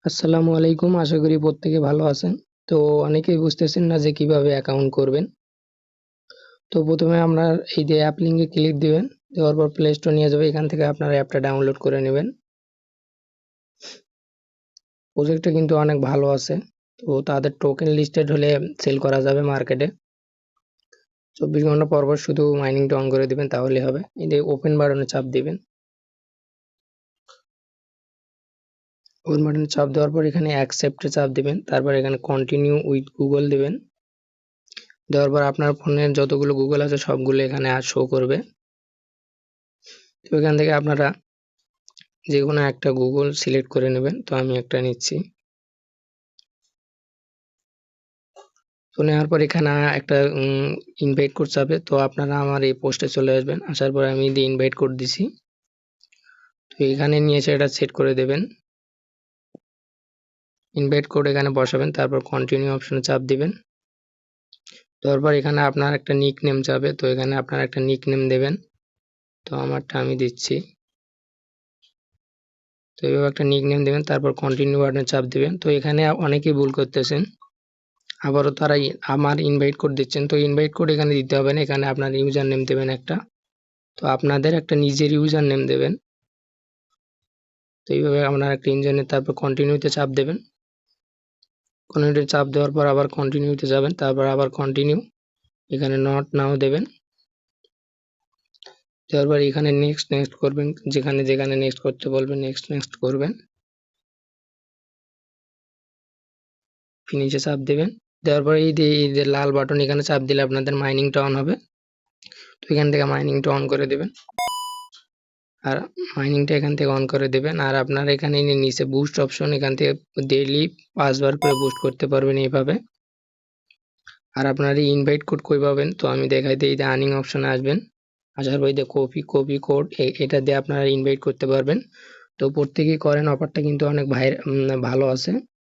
আসসালামু আলাইকুম। আশা করি প্রত্যেকে ভালো আছেন। তো অনেকেই বুঝতেছেন না যে কিভাবে অ্যাকাউন্ট করবেন। তো প্রথমে আপনার এই যে অ্যাপ লিঙ্কে ক্লিক দিবেন। দেওয়ার পর প্লে স্টোর নিয়ে যাবে। এখান থেকে আপনার অ্যাপটা ডাউনলোড করে নেবেন। প্রজেক্টটা কিন্তু অনেক ভালো আছে। তো তাদের টোকেন লিস্টেড হলে সেল করা যাবে মার্কেটে। 24 ঘন্টা পর পর শুধু মাইনিংটা অন করে দিবেন তাহলেই হবে। এই যে ওপেন বাটনে চাপ দিবেন। ওপেন বাটনে চাপ দেওয়ার পর এখানে অ্যাকসেপ্টে চাপ দিবেন। তারপর এখানে কন্টিনিউ উইথ গুগল দিবেন। দেওয়ার পর আপনার ফোনের যতগুলো গুগল আছে সবগুলো এখানে শো করবে। তো এখান থেকে আপনারা যেকোনো একটা গুগল সিলেক্ট করে নেবেন। তো আমি একটা নিচ্ছি। তো নেওয়ার পর এখানে একটা ইনভাইট কোড চাবে। তো আপনারা আমার এই পোস্টে চলে আসবেন। আসার পর আমি দিয়ে ইনভাইট কোড দিছি। তো এখানে নিয়ে এসে এটা সেট করে দেবেন। ইনভাইট কোড এখানে বসাবেন। তারপর কন্টিনিউ অপশনে চাপ দিবেন। তারপর এখানে আপনার একটা নিক নেম চাবে। তো এখানে আপনার একটা নিক নেম দেবেন। তো আমারটা আমি দিচ্ছি। তো এইভাবে একটা নিক নেম দেবেন। তারপর কন্টিনিউ বাটনে চাপ দিবেন। তো এখানে অনেকেই ভুল করতেছেন। আবারও তারা আমার ইনভাইট কোড দিচ্ছেন। তো ইনভাইট কোড এখানে দিতে হবে না। এখানে আপনার ইউজার নেম দেবেন একটা। তো আপনাদের একটা নিজের ইউজার নেম দেবেন। তো এইভাবে আপনার একটা ইউজার নেম, তারপর কন্টিনিউতে চাপ দেবেন। কন্টিনিউতে চাপ দেওয়ার পর আবার কন্টিনিউতে যাবেন। তারপর আবার কন্টিনিউ, এখানে নট নাও দেবেন। দেওয়ার পর এখানে নেক্সট নেক্সট করবেন। যেখানে যেখানে নেক্সট করতে বলবেন নেক্সট নেক্সট করবেন। ফিনিশে চাপ দেবেন। দেওয়ার পর এই যে লাল বাটন এখানে চাপ দিলে আপনাদের মাইনিংটা অন হবে। তো এখান থেকে মাইনিংটা অন করে দেবেন। আর মাইনিংটা এখান থেকে অন করে দেবেন। আর আপনার এখানে নিচে বুস্ট অপশন, এখান থেকে ডেইলি 5 বার করে বুস্ট করতে পারবেন এইভাবে। আর আপনার এই ইনভাইট কোড কই পাবেন? তো আমি দেখাই দিই। এই যে আর্নিং অপশনে আসবেন। আসার পর এই যে কপি কোড, এটা দিয়ে আপনারা ইনভাইট করতে পারবেন। তো প্রত্যেকেই করেন, অফারটা কিন্তু অনেক ভালো আছে।